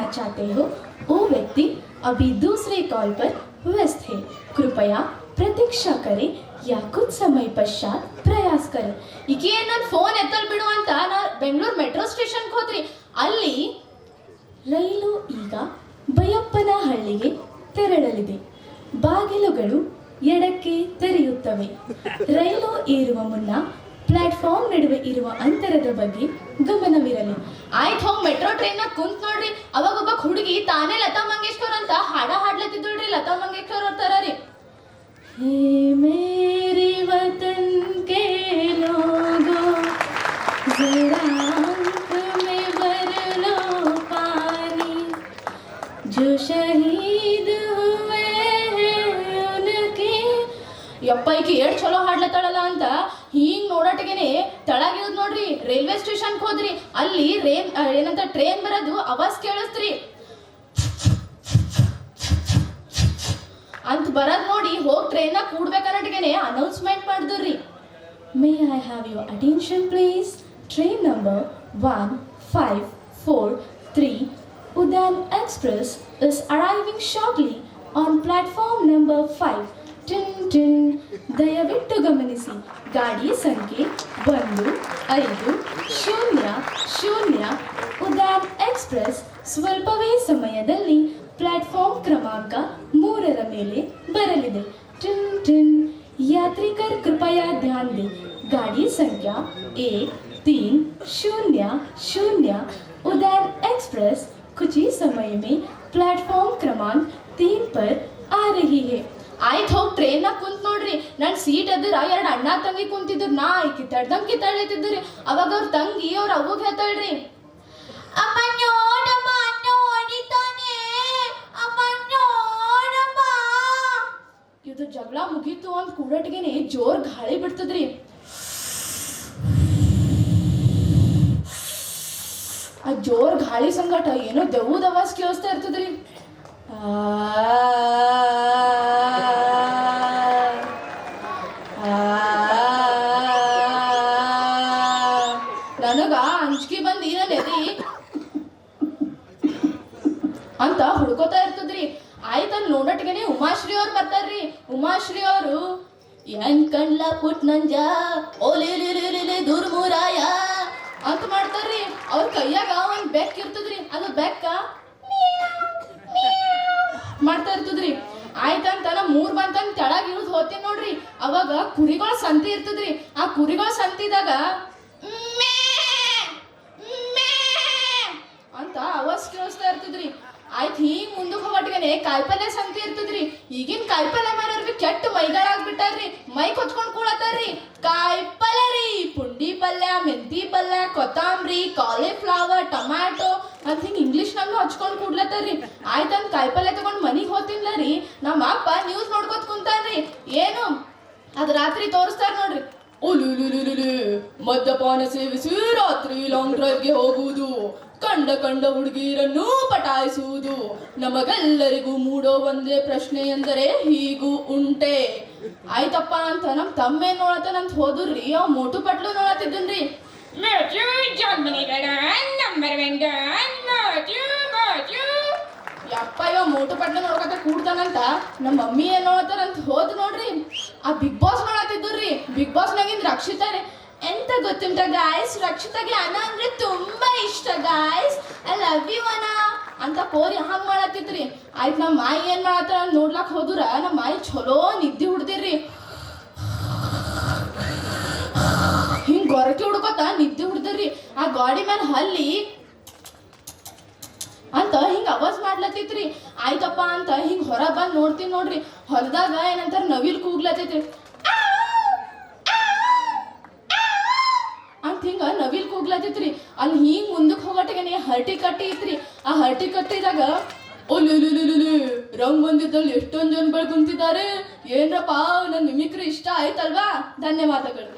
करना चाहते हो वो व्यक्ति अभी दूसरे कॉल पर व्यस्त है। कृपया प्रतीक्षा करें या कुछ समय पश्चात प्रयास करें। ಈಕೆ ನನ್ನ ಫೋನ್ ಎತ್ತಲ್ ಬಿಡು ಅಂತ ನಾ ಬೆಂಗಳೂರು ಮೆಟ್ರೋ ಸ್ಟೇಷನ್ಗೆ ಹೋದ್ರಿ. ಅಲ್ಲಿ ರೈಲು ಈಗ ಬೈಯಪ್ಪನಹಳ್ಳಿಗೆ ತೆರಳಲಿದೆ. ಬಾಗಿಲುಗಳು ಎಡಕ್ಕೆ ತೆರೆಯುತ್ತವೆ. ರೈಲು ಏರುವ ಮುನ್ನ ಪ್ಲಾಟ್ಫಾರ್ಮ್ ನಡುವೆ ಇರುವ ಅಂತರದ ಬಗ್ಗೆ ಗಮನವಿರಲಿ. ಆಯ್ತು ಹೋಗಿ ಮೆಟ್ರೋ ಟ್ರೈನ್ ಕುಂತ್ ನೋಡ್ರಿ, ಅವಾಗ ಒಬ್ಬ ಹುಡುಗಿ ತಾನೇ ಲತಾ ಮಂಗೇಶ್ಕರ್ ಅಂತ ಹಾಡ್ಲತ್ತಿದ್ದಳ್ರಿ. ಲತಾ ಮಂಗೇಶ್ಕರ್ ಅವ್ರ ರೀ. ಹೇ ಮೇರಿ ವತನ್ ಕೆ ಲೋಗೋ ಜರಾ ಆಂಖ್ ಮೇ ಭರ್ ಲೋ ಪಾನಿ ಜೋ ಶಹೀದ್ ಹುವೆ ಉನ್ಕೆ. ಯಪ್ಪ ಈಕಿ ಏಟ್ ಚಲೋ ಹಾಡ್ಲತ್ತಾಳಲ್ಲ ಅಂತ ಹಿಂಗ್ ನೋಡಾಟಿಗೆನೆ ತಳಗಿರೋದು ನೋಡ್ರಿ. ರೈಲ್ವೆ ಸ್ಟೇಷನ್ಗೆ ಹೋದ್ರಿ, ಅಲ್ಲಿ ಏನಂತ ಟ್ರೈನ್ ಬರೋದು ಅವಾಜ್ ಕೇಳಿಸ್ತ್ರಿ ಅಂತ ಬರೋದ್ ನೋಡಿ ಹೋಗಿ ಟ್ರೈನ್ ಕೂಡ್ಬೇಕನ್ನಟಿಗೆನೆ ಅನೌನ್ಸ್ಮೆಂಟ್ ಮಾಡಿದ್ರಿ. May I have your attention please. Train number 1543 Udan express is arriving shortly on platform number 5. Tin tin. ದಯವಿಟ್ಟು ಗಮನಿಸಿ, ಗಾಡಿ ಸಂಖ್ಯೆ 1500 ಉಡಾನ್ ಎಕ್ಸ್ಪ್ರೆಸ್ ಸ್ವಲ್ಪವೇ ಸಮಯದಲ್ಲಿ ಪ್ಲಾಟ್ಫಾರ್ಮ್ ಕ್ರಮಾಂಕ 3ರ ಮೇಲೆ ಬರಲಿದೆ. Tin tin. यात्रीकर कृपया ध्यान दें, गाड़ी संख्या 1300 उड़ान एक्सप्रेस कुछ ही समय में प्लेटफॉर्म क्रमांक 3 पर आ रही है. ಆಯ್ತು ಹೋಗಿ ಟ್ರೈನಾಗ ಕುಂತ್ ನೋಡ್ರಿ. ನನ್ನ ಸೀಟ್ ಎದುರ ಎರಡು ಅಣ್ಣ ತಂಗಿ ಕುಂತಿದ್ರು. ನಾ ಕಿತ್ತಾಡ್ತಿದ್ರಿ. ಅವಾಗ ಅವ್ರ ತಂಗಿ ಅವ್ರ ಅವ್ವಗೆ ಹೇಳ್ತಾಳ್ರಿ, ಅಮ್ಮ ನೋಡಮ್ಮ ನೋಡಿತಾನೆ, ಅಮ್ಮ ನೋಡಮ್ಮ. ಇದು ಜಗಳ ಮುಗೀತು ಅಂತ ಕೂಡಟ್ಗೆನೆ ಜೋರ್ ಗಾಳಿ ಬಿಡ್ತದ್ರಿ. ಆ ಜೋರ್ ಗಾಳಿ ಸಂಗಟ ಏನೋ ದೆವ್ವದ ಆವಾಜ್ ಕೇಳಿಸ್ತಾ ಇರ್ತದ್ರಿ. ನನಗ ಅಂಜಿಕೆ ಬಂದು ಏನಲ್ಲರಿ ಅಂತ ಹುಡ್ಕೋತಾ ಇರ್ತದ್ರಿ. ಆಯ್ತಲ್ಲಿ ನೋಡಟ್ಗೆನೆ ಉಮಾಶ್ರೀ ಅವ್ರು ಬರ್ತಾರ್ರಿ. ಉಮಾಶ್ರೀ ಅವರು ಏನ್ ಕಣ್ಲ ಪುಟ್ ನಂಜ ಓಲೇ ದುರ್ಮುರಾಯ ಅಂತ ಮಾಡ್ತಾರ್ರಿ. ಅವ್ರ ಕೈಯಾಗ ಒಂದ್ ಬೆಕ್ ಇರ್ತದ್ರಿ. ಅದು ಬೆಕ್ಕ ಮಾಡ್ತಾ ಇರ್ತದ್ರಿ. ಆಯ್ತಂತ ನಾ 3 ಬಂತಂತ ತೆಳಗ್ ಇಳಿದು ಹೋಗ್ತೀನಿ ನೋಡ್ರಿ. ಅವಾಗ ಕುರಿಗಳ ಸಂತಿ ಇರ್ತದ್ರಿ. ಆ ಕುರಿಗಳ ಸಂತಿದಾಗ ಅಂತ ಅವಾಜ್ ಕೇಳಿಸ್ತಾ ಇರ್ತದ್ರಿ. ಆಯ್ತು ಹಿಂಗ್ ಮುಂದಕ್ಕೆ ಹೋಗಟ್ಗೆನೆ ಕಾಯಿಪಲ್ಯ ಸಂತಿ ಇರ್ತದ್ರಿ. ಈಗಿನ ಕಾಯಿಪಲ್ಯ ಮಾರೋರ್ಗೆ ಕೆಟ್ಟ ಮೈಗಳಾಗ್ಬಿಟ್ಟಾರ್ರಿ. ಮೈ ಕೊಚ್ಕೊಂಡ್ ಕೂಡತ್ತಾರ್ರಿ. ಕಾಯಿಪಲ್ಯ ರೀ, ಪುಂಡಿ ಪಲ್ಯ, ಮೆಂತಿ ಪಲ್ಯ, ಕೊತ್ತಂಬರಿ, ಕಾಲಿಫ್ಲವರ್, ಟೊಮ್ಯಾಟೊ ಅಂತ ಹಿಂಗೆ ಇಂಗ್ಲೀಷ್ನಾಗೂ ಹಚ್ಕೊಂಡು ಕೂಡ್ಲತ್ತಾರ್ರಿ. ಆಯ್ತಂತ ಕಾಯಿಪಲ್ಯ ತಗೊಂಡು ಮನಿಗೆ ಹೋಗ್ತಿನ್ಲ ರೀ. ನಮ್ಮ ಅಪ್ಪ ನ್ಯೂಸ್ ನೋಡ್ಕೊತ ಕುಂತಾನ್ರಿ. ಏನು ಅದು ರಾತ್ರಿ ತೋರಿಸ್ತಾರ ನೋಡ್ರಿ. ಮದ್ಯಪಾನ ಸೇವಿಸಿ ರಾತ್ರಿ ಲಾಂಗ್ ಡ್ರೈವ್ಗೆ ಹೋಗುವುದು, ಕಂಡ ಹುಡುಗಿಯರನ್ನು ಪಟಾಯಿಸುವುದು, ನಮಗೆಲ್ಲರಿಗೂ ಮೂಡೋ ಒಂದೇ ಪ್ರಶ್ನೆ ಎಂದರೆ ಹೀಗೂ ಉಂಟೆ. ಆಯ್ತಪ್ಪ ಅಂತ ನಮ್ ತಮ್ಮೇನ್ ನೋಡತ್ತನಂತ ಹೋದ್ರಿ. ಅವ್ ಮೋಟು ಪಟ್ಲು ನೋಡತ್ತಿದ್ದನ್ರಿ. ಯಪ್ಪ ಇವ ಮೋಟು ಪಟ್ಲು ನೋಡ್ಕತ್ತ ಕೂಡ್ತಾನಂತ ನಮ್ಮ ಮಮ್ಮಿ ಏನ್ ನೋಡತ್ತಾರಂತ ಹೋದ್ ನೋಡ್ರಿ. ಆ ಬಿಗ್ ಬಾಸ್ ನೋಡತ್ತಿದ್ರಿ. ಬಿಗ್ ಬಾಸ್ ನಾಗಿಂದ ರಕ್ಷಿತಾ ರೀ. ಎಂತ ಗೊತ್ತುಂಟ ಗಾಯ್ಸ್, ರಕ್ಷಿತಾಗೆ ಅನ ಅಂದ್ರೆ ತುಂಬಾ ಇಷ್ಟ ಗಾಯ್ಸ್. ಐ ಲವ್ ಯು ಅನ ಅಂತ ಪೋರಿ ಹಂಗ್ ಮಾಡತ್ತಿದ್ರಿ. ಆಯ್ತು ನಮ್ಮ ಮಾಯಿ ಏನ್ ಮಾಡತ್ತಾರ ನೋಡ್ಲಾಕ್ ಹೋದ್ರ ನಮ್ಮ ಮಾಯಿ ಚಲೋ ನಿದ್ದೆ ಹುಡ್ದಿರ್ರಿ. ಹಿಂಗ್ ಗೊರಕೆ ಹುಡ್ಕೋತ ನಿದ್ದೆ ಹುಡ್ದಿರ್ರಿ. ಆ ಗಾಡಿ ಮೇಲೆ ಹಲ್ಲಿ ಅಂತ ಹಿಂಗ ಅವಾಜ್ ಮಾಡ್ಲತ್ತಿತ್ರಿ. ಆಯ್ತಪ್ಪ ಅಂತ ಹಿಂಗ್ ಹೊರ ಬಂದ್ ನೋಡ್ತೀನಿ ನೋಡ್ರಿ. ಹೊಲದಾಗ ಏನಂತಾರ ನವಿಲ್ ಕೂಗ್ಲತ್ತೈತ್ರಿ. ಅಂತ ಹಿಂಗ ನವಿಲ್ ಕೂಗ್ಲತ್ತಿತ್ರಿ. ಅಲ್ಲಿ ಹಿಂಗ್ ಮುಂದಕ್ಕೆ ಹೋಗಟ್ಟಿಗೆ ಹರಟಿ ಕಟ್ಟಿ ಇತ್ರಿ. ಆ ಹರಟಿ ಕಟ್ಟಿದಾಗ ರಂಗ್ ಬಂದಿದ್ದಲ್ಲಿ ಎಷ್ಟೊಂದ್ ಜನ ಕುಂತಿದ್ದಾರೆ. ಏನ್ರಪ್ಪ ನನ್ನ ಮಿಮಿಕ್ರಿ ಇಷ್ಟ ಆಯ್ತಲ್ವಾ? ಧನ್ಯವಾದಗಳು.